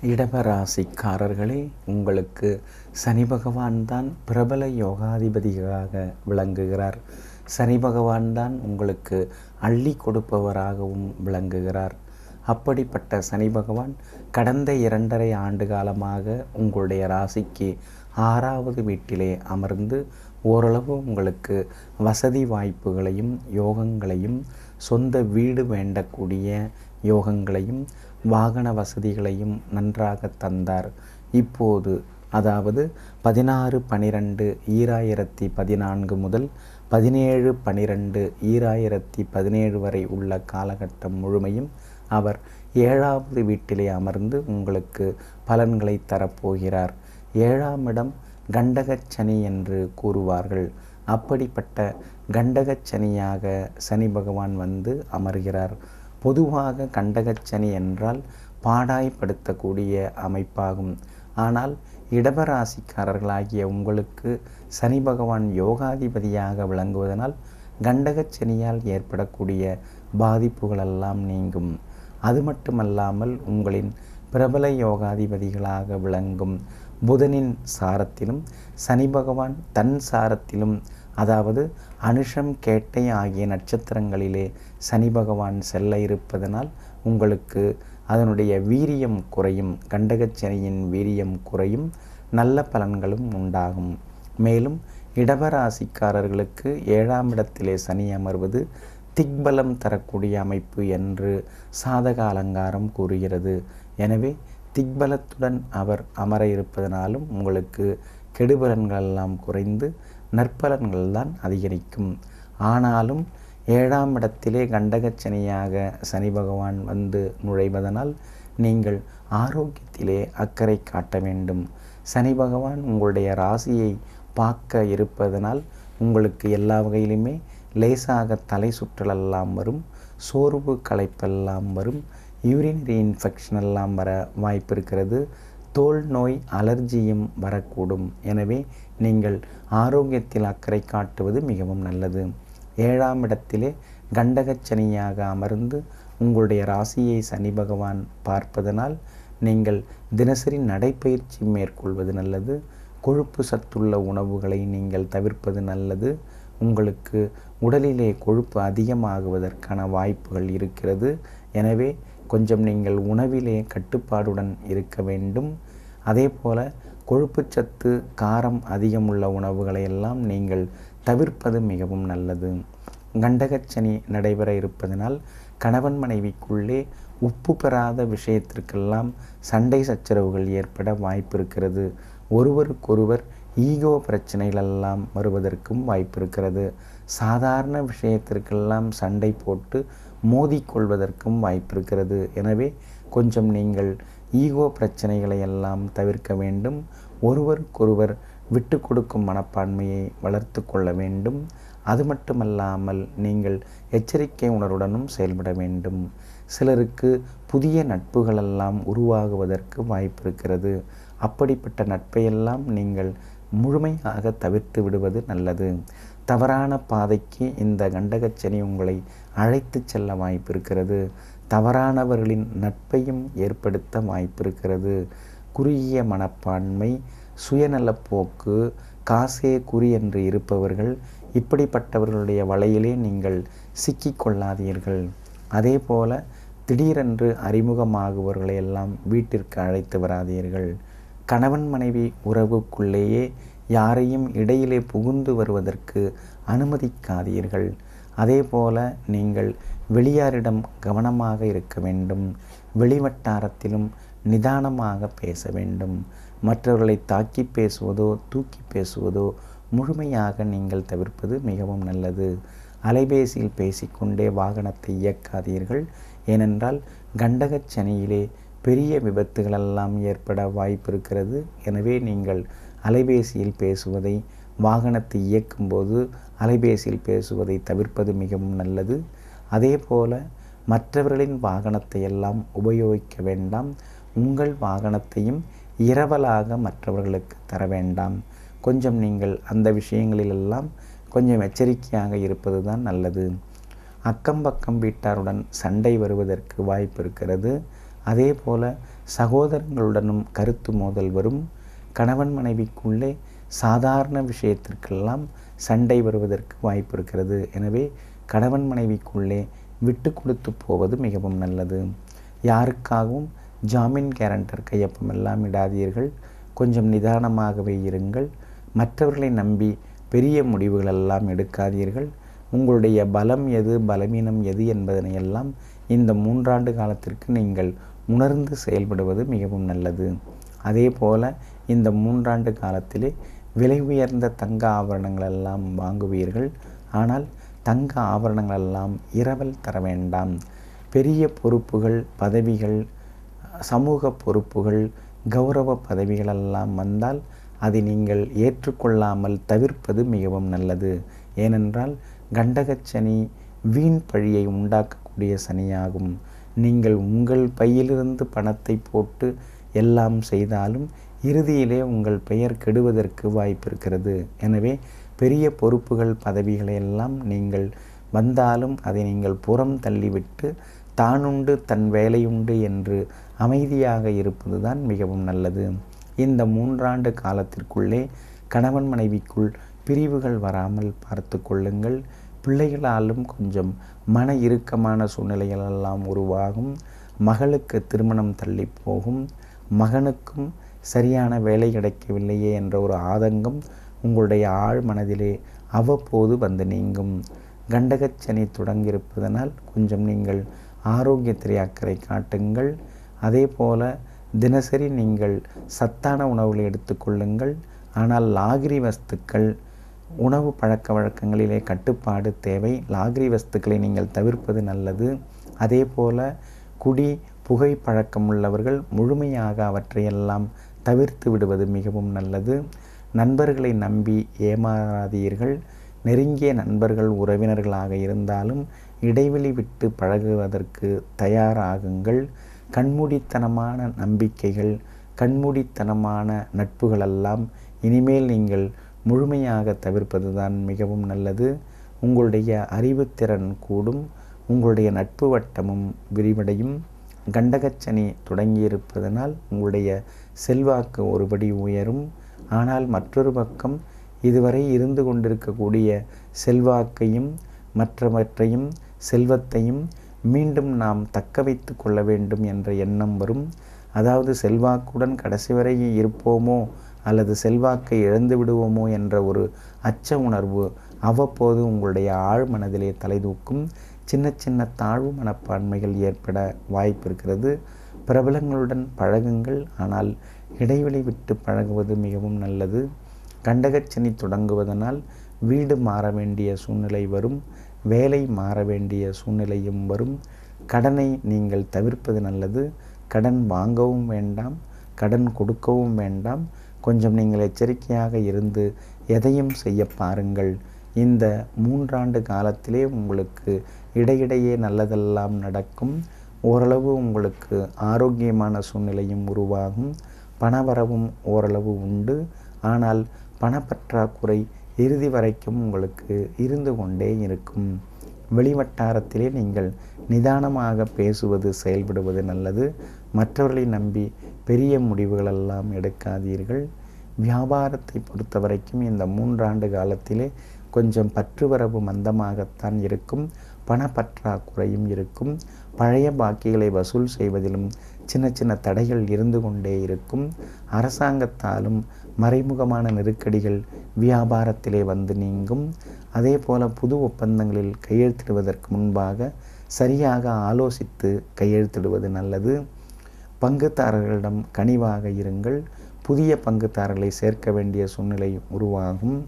இடபராசிக்காரர்களே, உங்களுக்கு சனி பகவான் தான் பிரபல யோகாதிபதியாக விளங்குகிறார். சனி பகவான் தான் உங்களுக்கு அள்ளி கொடுப்பவராகவும் விளங்குகிறார். அப்படிப்பட்ட சனி பகவான் கடந்த 2.5 ஆண்டு காலமாக உங்களுடைய ராசிக்கு 6வது வீட்டிலே அமர்ந்து ஓரளவு உங்களுக்கு வசதி வாய்ப்புகளையும் யோகங்களையும், சொந்த வீடு வேண்டக்கூடிய யோகங்களையும், வாகன வசதிகளையும் நன்றாக தந்தார். இப்போது அதாவது 16/12/2014 முதல் 17/12/2017 வரை உள்ள காலகட்டம் முழுமையும் அவர் 7வது வீட்டிலே அமர்ந்து உங்களுக்கு பலன்களை தரப்போகிறார். 7ஆம் இடம் கண்டகச்சனி என்று கூறுவார்கள். அப்படிப்பட்ட கண்டகச்சனியாக சனி பகவான் வந்து அமர்கிறார். பொதுவாக கண்டகச்சனி என்றால் பாடாய்படுத்தக்கூடிய அமைப்பாகும். ஆனால் இடபராசிக்காரர்களாகிய உங்களுக்கு சனி பகவான் யோகாதிபதியாக விளங்குவதனால் கண்டகச்சனியால் ஏற்படக்கூடிய பாதிப்புகளெல்லாம் நீங்கும். அது மட்டுமல்லாமல் உங்களின் பிரபல யோகாதிபதிகளாக விளங்கும் புதனின் சாரத்திலும் சனி பகவான் தன் சாரத்திலும், அதாவது அனுஷம் கேட்டை ஆகிய நட்சத்திரங்களிலே சனி பகவான் செல்ல இருப்பதனால் உங்களுக்கு அதனுடைய வீரியம் குறையும். கண்டகச்சனியின் வீரியம் குறையும், நல்ல பலன்களும் உண்டாகும். மேலும் இடபராசிக்காரர்களுக்கு 7ஆம் இடத்திலே சனி அமர்வது திக்பலம் தரக்கூடிய அமைப்பு என்று சாதக அலங்காரம் கூறுகிறது. எனவே திக்பலத்துடன் அவர் அமர இருப்பதனாலும் உங்களுக்கு கெடுபலன்கள் எல்லாம் குறைந்து நற்பலன்கள் தான் அதிகரிக்கும். ஆனாலும் 7ஆம் இடத்திலே கண்டகச்சனியாக சனி பகவான் வந்து நுழைவதனால் நீங்கள் ஆரோக்கியத்திலே அக்கறை காட்ட வேண்டும். சனி பகவான் உங்களுடைய ராசியை பார்க்க இருப்பதனால் உங்களுக்கு எல்லா வகையிலுமே லேசாக தலை சுற்றலெல்லாம் வரும், சோர்வு களைப்பெல்லாம் வரும், யூரினரி இன்ஃபெக்ஷன் எல்லாம் வர வாய்ப்பு இருக்கிறது, தோல் நோய் அலர்ஜியும் வரக்கூடும். எனவே நீங்கள் ஆரோக்கியத்தில் அக்கறை காட்டுவது மிகவும் நல்லது. 7ஆம் இடத்திலே கண்டகச்சனியாக அமர்ந்து உங்களுடைய ராசியை சனி பகவான் பார்ப்பதனால் நீங்கள் தினசரி நடைப்பயிற்சி மேற்கொள்வது நல்லது. கொழுப்பு சத்துள்ள உணவுகளை நீங்கள் தவிர்ப்பது நல்லது. உங்களுக்கு உடலிலே கொழுப்பு அதிகமாகுவதற்கான வாய்ப்புகள் இருக்கிறது. எனவே கொஞ்சம் நீங்கள் உணவிலே கட்டுப்பாடுடன் இருக்க வேண்டும். அதே போல கொழுப்புச்சத்து, காரம் அதிகமுள்ள உணவுகளை எல்லாம் நீங்கள் தவிர்ப்பது மிகவும் நல்லது. கண்டகச்சனி நடைபெற இருப்பதனால் கணவன் மனைவிக்குள்ளே உப்பு பெறாத விஷயத்திற்கெல்லாம் சண்டை சச்சரவுகள் ஏற்பட வாய்ப்பு இருக்கிறது. ஒருவருக்கொருவர் ஈகோ பிரச்சனைகளெல்லாம் வருவதற்கும் வாய்ப்பு இருக்கிறது. சாதாரண விஷயத்திற்கெல்லாம் சண்டை போட்டு மோதிக்கொள்வதற்கும் வாய்ப்பு இருக்கிறது. எனவே கொஞ்சம் நீங்கள் ஈகோ பிரச்சனைகளை எல்லாம் தவிர்க்க வேண்டும். ஒருவருக்கொருவர் விட்டு கொடுக்கும் மனப்பான்மையை வளர்த்து கொள்ள வேண்டும். அது மட்டுமல்லாமல் நீங்கள் எச்சரிக்கை உணர்வுடனும் செயல்பட வேண்டும். சிலருக்கு புதிய நட்புகளெல்லாம் உருவாகுவதற்கு வாய்ப்பு இருக்கிறது. அப்படிப்பட்ட நட்பையெல்லாம் நீங்கள் முழுமையாக தவிர்த்து விடுவது நல்லது. தவறான பாதைக்கு இந்த கண்டகச்சனி உங்களை அழைத்து செல்ல வாய்ப்பு இருக்கிறது. தவறானவர்களின் நட்பையும் ஏற்படுத்த வாய்ப்பு இருக்கிறது. குறுகிய மனப்பான்மை, சுயநலப்போக்கு, காசே குறி என்று இருப்பவர்கள், இப்படிப்பட்டவர்களுடைய வலையிலே நீங்கள் சிக்கிக்கொள்ளாதீர்கள். அதே போல திடீரென்று அறிமுகமாகுவர்களை எல்லாம் வீட்டிற்கு அழைத்து வராதீர்கள். கணவன் மனைவி உறவுக்குள்ளேயே யாரையும் இடையிலே புகுந்து வருவதற்கு அனுமதிக்காதீர்கள். அதே போல நீங்கள் வெளியாரிடம் கவனமாக இருக்க வேண்டும். வெளிவட்டாரத்திலும் நிதானமாக பேச வேண்டும். மற்றவர்களை தாக்கி பேசுவதோ தூக்கி பேசுவதோ முழுமையாக நீங்கள் தவிர்ப்பது மிகவும் நல்லது. அலைபேசியில் பேசிக்கொண்டே வாகனத்தை இயக்காதீர்கள். ஏனென்றால் கண்டகச்சனியிலே பெரிய விபத்துகளெல்லாம் ஏற்பட வாய்ப்பு இருக்கிறது. எனவே நீங்கள் அலைபேசியில் பேசுவதை, வாகனத்தை இயக்கும்போது அலைபேசியில் பேசுவதை தவிர்ப்பது மிகவும் நல்லது. அதே போல மற்றவர்களின் வாகனத்தை எல்லாம் உபயோகிக்க வேண்டாம். உங்கள் வாகனத்தையும் இரவலாக மற்றவர்களுக்கு தர வேண்டாம். கொஞ்சம் நீங்கள் அந்த விஷயங்களிலெல்லாம் கொஞ்சம் எச்சரிக்கையாக இருப்பது தான் நல்லது. அக்கம் பக்கம் வீட்டாருடன் சண்டை வருவதற்கு வாய்ப்பு இருக்கிறது. அதே போல் சகோதரங்களுடனும் கருத்து மோதல் வரும். கணவன் மனைவிக்குள்ளே சாதாரண விஷயத்திற்கெல்லாம் சண்டை வருவதற்கு வாய்ப்பு இருக்கிறது. எனவே கணவன் மனைவிக்குள்ளே விட்டு கொடுத்து போவது மிகவும் நல்லது. யாருக்காகவும் ஜாமீன் கேரண்டர் கையொப்பம் எல்லாம் இடாதீர்கள். கொஞ்சம் நிதானமாகவே இருங்கள். மற்றவர்களை நம்பி பெரிய முடிவுகளெல்லாம் எடுக்காதீர்கள். உங்களுடைய பலம் எது, பலவீனம் எது என்பதனையெல்லாம் இந்த 3 ஆண்டு காலத்திற்கு நீங்கள் உணர்ந்து செயல்படுவது மிகவும் நல்லது. அதே போல் இந்த 3 ஆண்டு காலத்திலே விலை உயர்ந்த தங்க ஆபரணங்களெல்லாம் வாங்குவீர்கள். ஆனால் தங்க ஆபரணங்களெல்லாம் இரவல் தர வேண்டாம். பெரிய பொறுப்புகள், பதவிகள், சமூக பொறுப்புகள், கௌரவ பதவிகளெல்லாம் வந்தால் அதை நீங்கள் ஏற்றுக்கொள்ளாமல் தவிர்ப்பது மிகவும் நல்லது. ஏனென்றால் கண்டகச்சனி வீண் பழியை உண்டாக்கக்கூடிய சனியாகும். நீங்கள் உங்கள் பையிலிருந்து பணத்தை போட்டு எல்லாம் செய்தாலும் இறுதியிலே உங்கள் பெயர் கெடுவதற்கு வாய்ப்பு இருக்கிறது. எனவே பெரிய பொறுப்புகள், பதவிகளை எல்லாம் நீங்கள் வந்தாலும் அதை நீங்கள் புறம் தள்ளிவிட்டு தானுண்டு தன் வேலையுண்டு என்று அமைதியாக இருப்பது தான் மிகவும் நல்லது. இந்த 3 ஆண்டு காலத்திற்குள்ளே கணவன் மனைவிக்குள் பிரிவுகள் வராமல் பார்த்து கொள்ளுங்கள். பிள்ளைகளாலும் கொஞ்சம் மன இறுக்கமான சூழ்நிலைகளெல்லாம் உருவாகும். மகளுக்கு திருமணம் தள்ளி போகும். மகனுக்கும் சரியான வேலை கிடைக்கவில்லையே என்ற ஒரு ஆதங்கம் உங்களுடைய ஆழ் மனதிலே அவ்வப்போது வந்து நீங்கும். கண்டகச்சனி தொடங்கியிருப்பதனால் கொஞ்சம் நீங்கள் ஆரோக்கியத்திலே அக்கறை காட்டுங்கள். அதே போல் தினசரி நீங்கள் சத்தான உணவுகளை எடுத்துக்கொள்ளுங்கள். ஆனால் லாகிரி வஸ்துக்கள், உணவு பழக்க வழக்கங்களிலே கட்டுப்பாடு தேவை. லாகிரி வஸ்துக்களை நீங்கள் தவிர்ப்பது நல்லது. அதே போல் குடி, புகை பழக்கம் உள்ளவர்கள் முழுமையாக அவற்றையெல்லாம் தவிர்த்து விடுவது மிகவும் நல்லது. நண்பர்களை நம்பி ஏமாறாதீர்கள். நெருங்கிய நண்பர்கள், உறவினர்களாக இருந்தாலும் இடைவெளி விட்டு பழகுவதற்கு தயாராகுங்கள். கண்மூடித்தனமான நம்பிக்கைகள், கண்மூடித்தனமான நட்புகளெல்லாம் இனிமேல் நீங்கள் முழுமையாக தவிர்ப்பது தான் மிகவும் நல்லது. உங்களுடைய அறிவுத்திறன் கூடும். உங்களுடைய நட்பு வட்டமும் விரிவடையும். கண்டகச்சனி தொடங்கியிருப்பதனால் உங்களுடைய செல்வாக்கு ஒருபடி உயரும். ஆனால் மற்றொரு பக்கம் இதுவரை இருந்து கொண்டிருக்கக்கூடிய செல்வாக்கையும் மற்றவற்றையும் செல்வத்தையும் மீண்டும் நாம் தக்க வைத்து கொள்ள வேண்டும் என்ற எண்ணம் வரும். அதாவது செல்வாக்குடன் கடைசி வரை இருப்போமோ அல்லது செல்வாக்கை இழந்து விடுவோமோ என்ற ஒரு அச்ச உணர்வு அவ்வப்போது உங்களுடைய ஆழ் மனதிலே தலைதூக்கும். சின்ன சின்ன தாழ்வு மனப்பான்மைகள் ஏற்பட வாய்ப்பு இருக்கிறது. பிரபலங்களுடன் பழகுங்கள். ஆனால் இடைவெளி விட்டு பழகுவது மிகவும் நல்லது. கண்டகச்சனி தொடங்குவதனால் வீடு மாற வேண்டிய சூழ்நிலை வரும். வேலை மாற வேண்டிய சூழ்நிலையும் வரும். கடனை நீங்கள் தவிர்ப்பது நல்லது. கடன் வாங்கவும் வேண்டாம், கடன் கொடுக்கவும் வேண்டாம். கொஞ்சம் நீங்கள் எச்சரிக்கையாக இருந்து எதையும் செய்ய பாருங்கள். இந்த 3 ஆண்டு காலத்திலே உங்களுக்கு இடையிடையே நல்லதெல்லாம் நடக்கும். ஓரளவு உங்களுக்கு ஆரோக்கியமான சூழ்நிலையும் உருவாகும். பணவரவும் ஓரளவு உண்டு. ஆனால் பணப்பற்றாக்குறை இறுதி வரைக்கும் உங்களுக்கு இருந்து கொண்டே இருக்கும். வெளிவட்டாரத்திலே நீங்கள் நிதானமாக பேசுவது, செயல்படுவது நல்லது. மற்றவர்களை நம்பி பெரிய முடிவுகளெல்லாம் எடுக்காதீர்கள். வியாபாரத்தை பொறுத்த வரைக்கும் இந்த 3 ஆண்டு காலத்திலே கொஞ்சம் பற்றுவரவு மந்தமாகத்தான் இருக்கும். பணப்பற்றாக்குறையும் இருக்கும். பழைய பாக்கிகளை வசூல் செய்வதிலும் சின்ன சின்ன தடைகள் இருந்து கொண்டே இருக்கும். அரசாங்கத்தாலும் மறைமுகமான நெருக்கடிகள் வியாபாரத்திலே வந்து நீங்கும். அதே போல புது ஒப்பந்தங்களில் கையெழுத்திடுவதற்கு முன்பாக சரியாக ஆலோசித்து கையெழுத்திடுவது நல்லது. பங்குதாரர்களிடம் கனிவாக இருங்கள். புதிய பங்குதாரர்களை சேர்க்க வேண்டிய சூழ்நிலை உருவாகும்.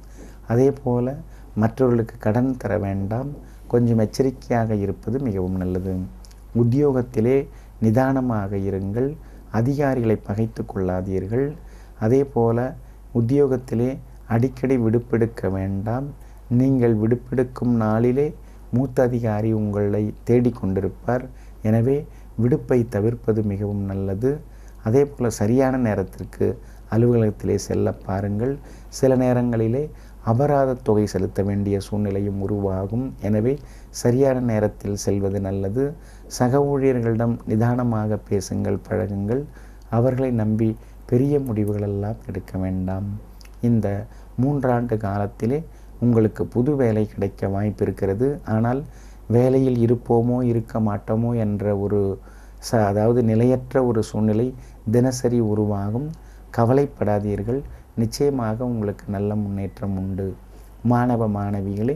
அதே போல் மற்றவர்களுக்கு கடன் தர வேண்டாம். கொஞ்சம் எச்சரிக்கையாக இருப்பது மிகவும் நல்லது. உத்தியோகத்திலே நிதானமாக இருங்கள். அதிகாரிகளை பகைத்து கொள்ளாதீர்கள். அதே போல் உத்தியோகத்திலே அடிக்கடி விடுப்பெடுக்க வேண்டாம். நீங்கள் விடுப்பெடுக்கும் நாளிலே மூத்த அதிகாரி உங்களை தேடிக்கொண்டிருப்பார். எனவே விடுப்பை தவிர்ப்பது மிகவும் நல்லது. அதே போல் சரியான நேரத்திற்கு அலுவலகத்திலே செல்ல பாருங்கள். சில நேரங்களிலே அபராத தொகை செலுத்த வேண்டிய சூழ்நிலையும் உருவாகும். எனவே சரியான நேரத்தில் செல்வது நல்லது. சக ஊழியர்களிடம் நிதானமாக பேசுங்கள், பழகுங்கள். அவர்களை நம்பி பெரிய முடிவுகளெல்லாம் எடுக்க வேண்டாம். இந்த 3 ஆண்டு காலத்திலே உங்களுக்கு புது வேலை கிடைக்க வாய்ப்பு இருக்கிறது. ஆனால் வேலையில் இருப்போமோ இருக்க மாட்டோமோ என்ற ஒரு அதாவது நிலையற்ற ஒரு சூழ்நிலை தினசரி உருவாகும். கவலைப்படாதீர்கள். நிச்சயமாக உங்களுக்கு நல்ல முன்னேற்றம் உண்டு. மாணவ மாணவிகளே,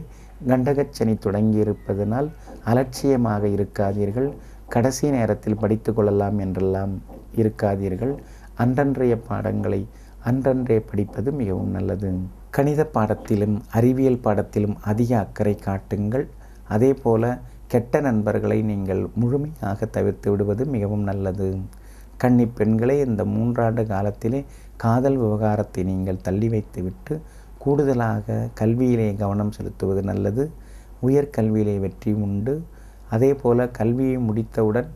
கண்டகச்சனி தொடங்கி இருப்பதனால் அலட்சியமாக இருக்காதீர்கள். கடைசி நேரத்தில் படித்து கொள்ளலாம் என்றெல்லாம் இருக்காதீர்கள். அன்றன்றைய பாடங்களை அன்றன்றே படிப்பது மிகவும் நல்லது. கணித பாடத்திலும் அறிவியல் பாடத்திலும் அதிக அக்கறை காட்டுங்கள். அதே போல கெட்ட நண்பர்களை நீங்கள் முழுமையாக தவிர்த்து விடுவது மிகவும் நல்லது. கன்னி பெண்களே, இந்த 3 ஆண்டு காலத்திலே காதல் விவகாரத்தை நீங்கள் தள்ளி வைத்துவிட்டு கூடுதலாக கல்வியிலே கவனம் செலுத்துவது நல்லது. உயர்கல்வியிலே வெற்றி உண்டு. அதே போல கல்வியை முடித்தவுடன்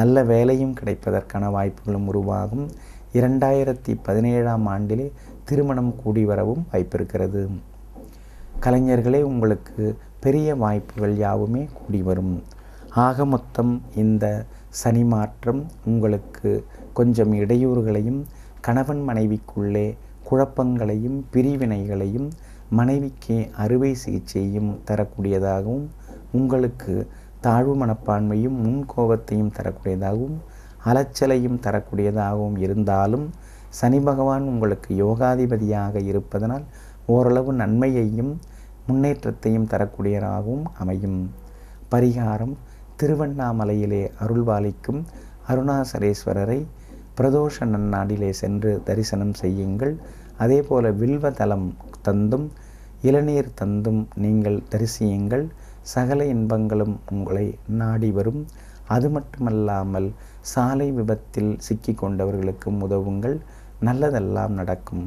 நல்ல வேலையும் கிடைப்பதற்கான வாய்ப்புகளும் உருவாகும். 2017ஆம் ஆண்டிலே திருமணம் கூடி வரவும் வாய்ப்பிருக்கிறது. கலைஞர்களே, உங்களுக்கு பெரிய வாய்ப்புகள் யாவுமே கூடி வரும். ஆக மொத்தம் இந்த சனி மாற்றம் உங்களுக்கு கொஞ்சம் இடையூறுகளையும் கணவன் மனைவிக்குள்ளே குழப்பங்களையும் பிரிவினைகளையும் மனைவிக்கு அறுவை சிகிச்சையும் தரக்கூடியதாகவும் உங்களுக்கு தாழ்வு மனப்பான்மையும் முன்கோபத்தையும் தரக்கூடியதாகவும் அலைச்சலையும் தரக்கூடியதாகவும் இருந்தாலும் சனி பகவான் உங்களுக்கு யோகாதிபதியாக இருப்பதனால் ஓரளவு நன்மையையும் முன்னேற்றத்தையும் தரக்கூடியதாகவும் அமையும். பரிகாரம்: திருவண்ணாமலையிலே அருள்பாலிக்கும் அருணாசலேஸ்வரரை பிரதோஷ நன்னாடிலே சென்று தரிசனம் செய்யுங்கள். அதே போல வில்வ தலம் தந்தும் இளநீர் தந்தும் நீங்கள் தரிசியுங்கள். சகல இன்பங்களும் உங்களை நாடி வரும். அது மட்டுமல்லாமல் சாலை விபத்தில் சிக்கி கொண்டவர்களுக்கும் உதவுங்கள். நல்லதெல்லாம் நடக்கும்.